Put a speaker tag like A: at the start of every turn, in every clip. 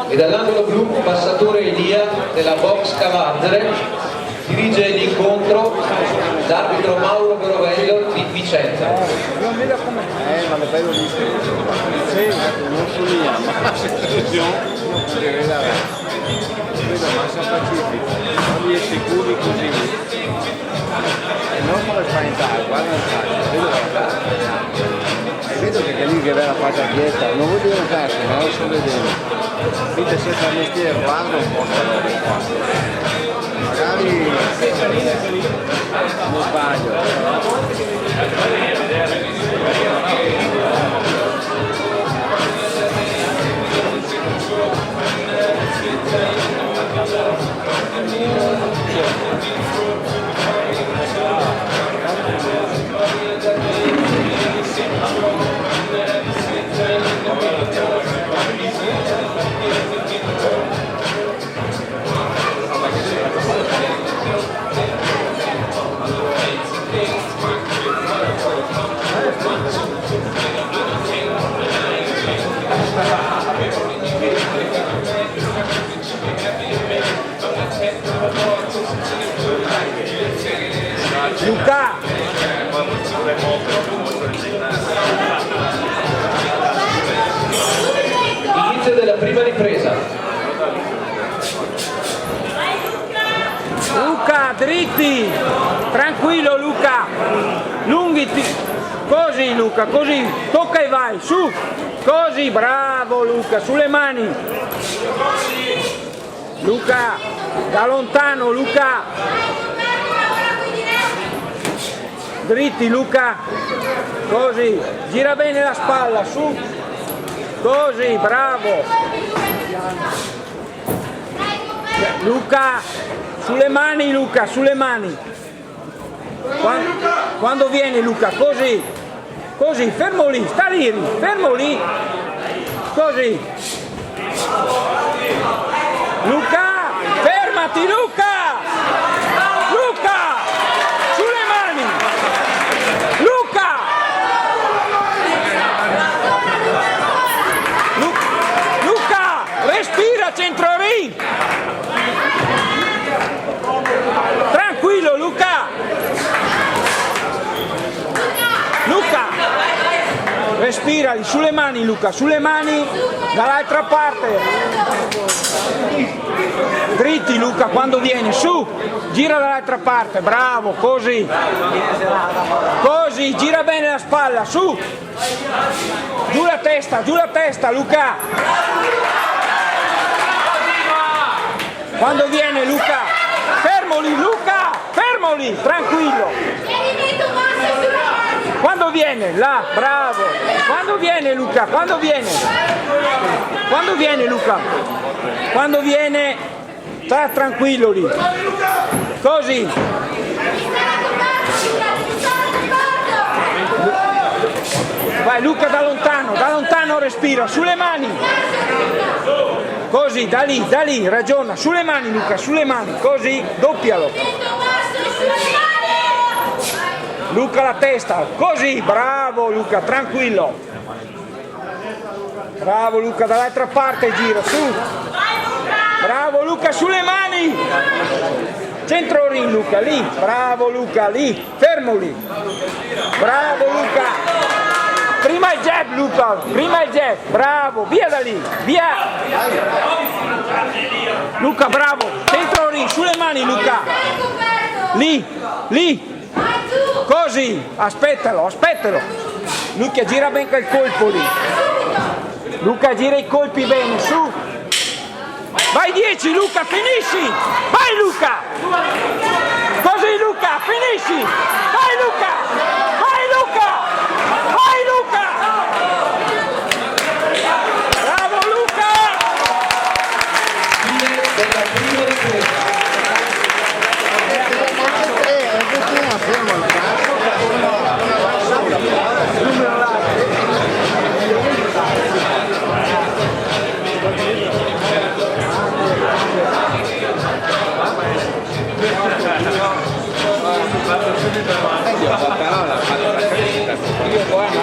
A: E dall'angolo blu passatore Elia della box Cavandere, dirige l'incontro l'arbitro Mauro Verovello di Vicenza.
B: Ma le vedo lì. Sì, non sono lì, ma vedo massa pacifica, non li è sicuri così. E non come spaventare, guarda il calcio, vedo che è lì che vera faccia dieta, non vuol dire un cazzo, ma lo sto vedendo. Vite senza mestiere, guarda un po' sta roba qua. Magari non sbaglio.
C: Luca!
A: Inizio della prima ripresa.
C: Luca, dritti! Tranquillo Luca! Lunghi, così Luca, così, tocca e vai, su! Così, bravo Luca, sulle mani! Luca, da lontano Luca! Dritti Luca, così, gira bene la spalla, su, così, bravo. Luca, sulle mani Luca, sulle mani. Quando viene Luca, così, così, fermo lì, sta lì, fermo lì, così. Luca, fermati Luca! Centro ring! Tranquillo Luca! Luca! Respirali, sulle mani Luca, sulle mani dall'altra parte! Dritti Luca quando vieni, su! Gira dall'altra parte, bravo, così! Così, gira bene la spalla, su! Giù la testa Luca! Quando viene Luca, fermo lì, tranquillo. Quando viene, là, bravo. Quando viene Luca, quando viene Luca, quando viene, sta tranquillo lì. Così. Vai Luca da lontano respira, sulle mani. Così, da lì, ragiona, sulle mani Luca, sulle mani, così, doppialo. Luca la testa, così, bravo Luca, tranquillo. Bravo Luca, dall'altra parte gira, su. Bravo Luca, sulle mani. Centro ring Luca, lì, bravo Luca, lì, fermo lì. Bravo Luca. Prima il jab Luca, prima il jab, bravo, via da lì, via! Luca bravo, centro ring, sulle mani Luca! Lì! Così, aspettalo! Luca gira bene quel colpo lì! Luca gira i colpi bene, su! Vai 10 Luca, finisci! Vai Luca! Così Luca, finisci! Vai Luca! Bravo Luca!
A: Della prima ripresa.
B: Io guarda,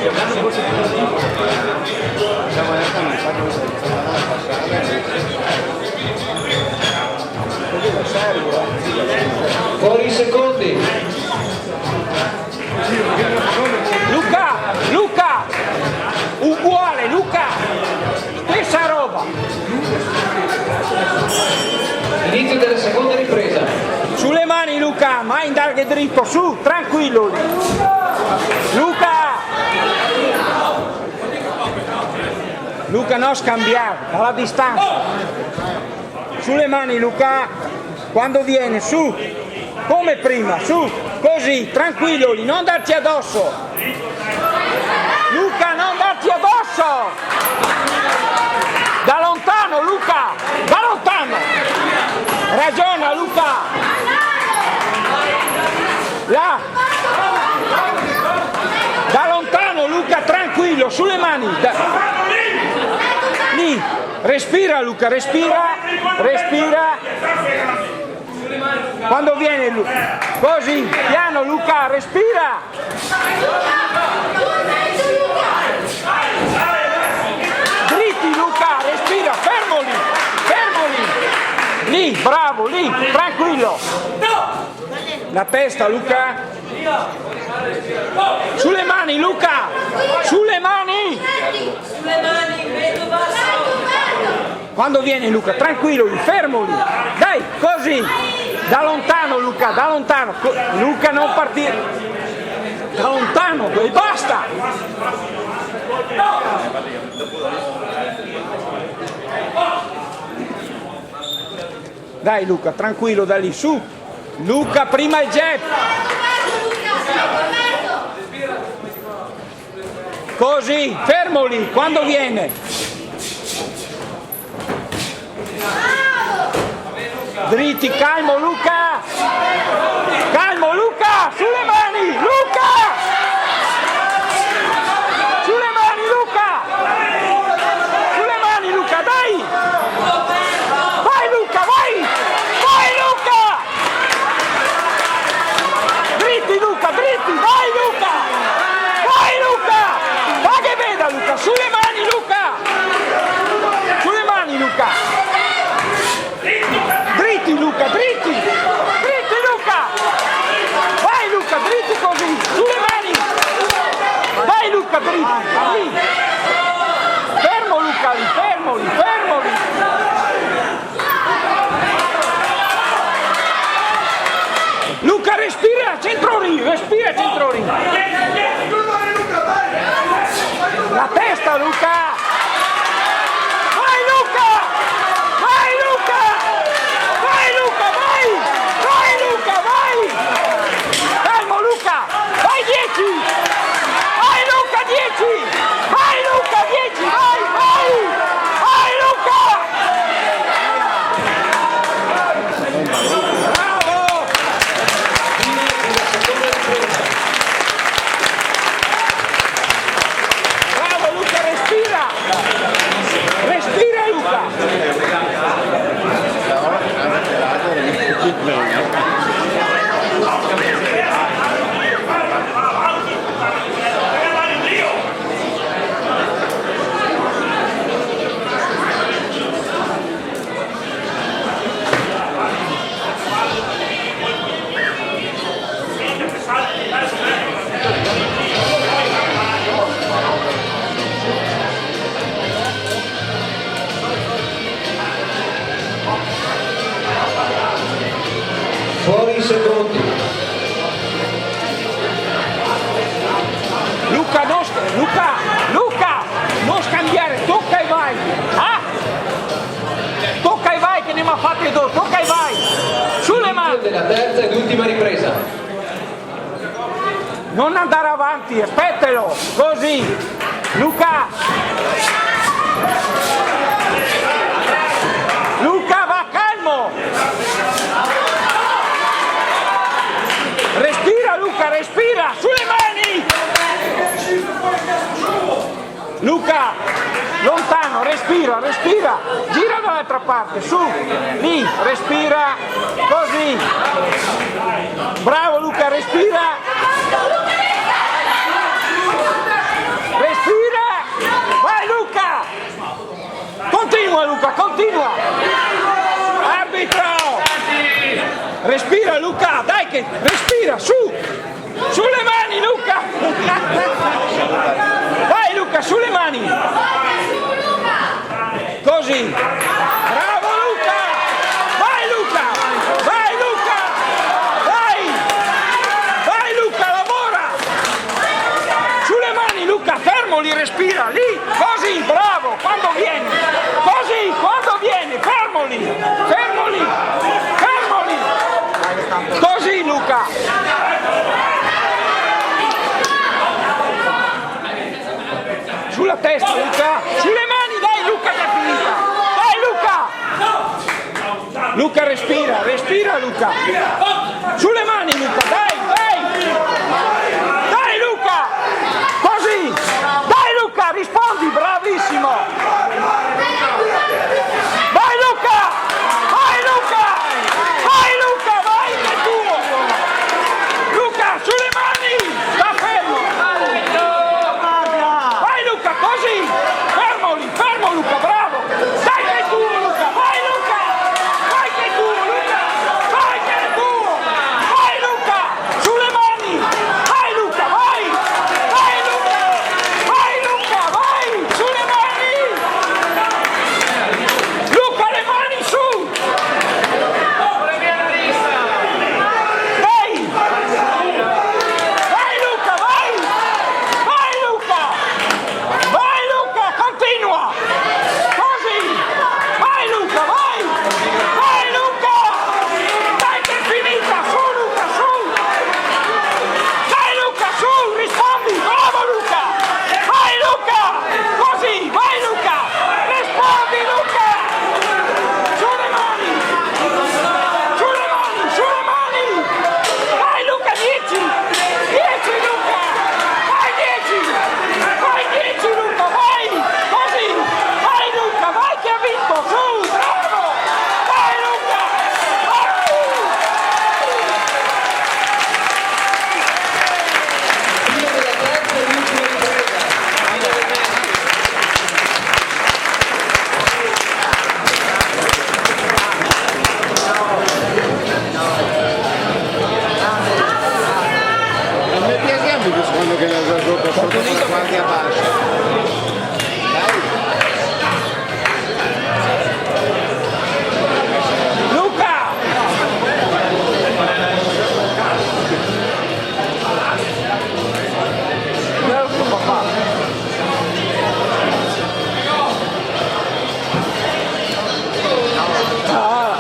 B: Siamo nel cammino, infatti non passare.
A: Fuori i secondi.
C: Luca, uguale, Luca, stessa roba.
A: Inizio della seconda ripresa.
C: Sulle mani Luca, mai andare dritto, su, tranquillo lì. Luca non scambiare, dalla distanza. Sulle mani Luca, quando viene, su, come prima, su, così, tranquillo lì, non darci addosso. Luca, non darci addosso. Da lontano Luca, da lontano. Ragiona Luca. Là. Da lontano Luca, tranquillo, sulle mani. Lì. Respira Luca, respira. Quando viene Luca. Così, piano Luca, respira. Dritti Luca, respira, fermo lì. Lì, bravo, lì, tranquillo. La testa Luca. Sulle mani Luca, sulle mani. Quando viene Luca, tranquillo lì, fermo lì. Dai, così. Da lontano Luca, da lontano. Luca non partire. Da lontano, e basta. Dai Luca, tranquillo da lì, su. Luca, prima il jab. Così, fermo lì, quando viene. Dritti, calmo Luca. Calmo Luca, sulle mani, Luca. Sulle mani Luca. Sulle mani Luca, dai. Vai Luca, vai. Vai Luca. Dritti Luca, dritti, vai Luca. Vai Luca. Va che veda Luca, sulle mani Luca. Sulle mani Luca. Dritti Luca, dritti. Dritti Luca. Vai Luca, dritti così, sulle mani. Vai Luca, dritti. Lì. Fermo Luca lì, fermo lì, fermo lì. Luca respira centro ring, respira centro ring. La testa Luca. Vai Luca. Vai Luca. Vai Luca, vai. Vai Luca, vai. Calmo Luca. Vai 10. Vai Luca 10. Vai Luca 10. Vai, vai. Vai Luca. Bravo. Bravo Luca, respira! Respira Luca!
A: Fuori i secondi.
C: Luca, non scambiare, tocca e vai! Ah? Tocca e vai che ne mi ha fatte due, tocca e vai! Sulle mani!
A: Della terza ed ultima ripresa.
C: Non andare avanti, aspettalo, così! Luca! Luca, va calmo! Respira Luca, respira! Sulle mani! Luca, lontano, respira, respira! Gira dall'altra parte, su! Lì, respira! Così! Bravo Luca, respira! Luca, continua! Arbitro! Respira Luca, dai che respira, su! Sulle mani Luca! Vai Luca, sulle mani! Così! Bravo Luca! Vai Luca! Vai Luca! Vai! Vai Luca, lavora! Sulle mani Luca, fermoli, respira, lì! Così, bravo! Quando viene! Così, quando viene! Fermoli! Fermoli! Fermoli! Così Luca! Sulla testa Luca! Sulle mani, dai Luca che è finita! Dai Luca! Luca respira, respira Luca! Sulle mani Luca, dai, dai! Dai Luca! Così! Dai Luca, rispondi, bravissimo! Vai Luca! Vai Luca! Vai Luca, vai, che è tuo! Luca, sulle mani! Sta fermo! Vai Luca, così! Fermoli, fermo Luca, bravo! Dai che è tuo Luca! Vai Luca! Vai che è tuo Luca! Vai che è tuo! Vai Luca! Sulle mani! Vai Luca, vai! Vai Luca! Vai Luca, vai! Sulle mani! Luca, le mani su! Vai! Vai Luca, vai! Vai Luca! Vai Luca, continua! Così! Vai Luca, vai! Vai Luca! Dai che è finita! Su Luca, su! Dai Luca, su! Rispondi! Bravo Luca! Vai Luca! Così! Vai Luca! Rispondi Luca! Sulle mani! Sulle mani! Sulle mani! Vai Luca, 10! 10 Luca! Vai 10! Vai 10 Luca, vai! Così! Vai Luca, vai che ha vinto! Su! Bravo! Vai Luca! Vai!
A: Fine della terza e ultima ripresa. Fine del match.
B: Non mi piaciamo più secondo che la gioco sotto la guardia bassa. Dai,
C: Luca!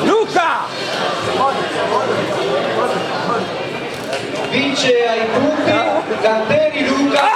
C: Luca!
A: Vince ai punti Canteri Luca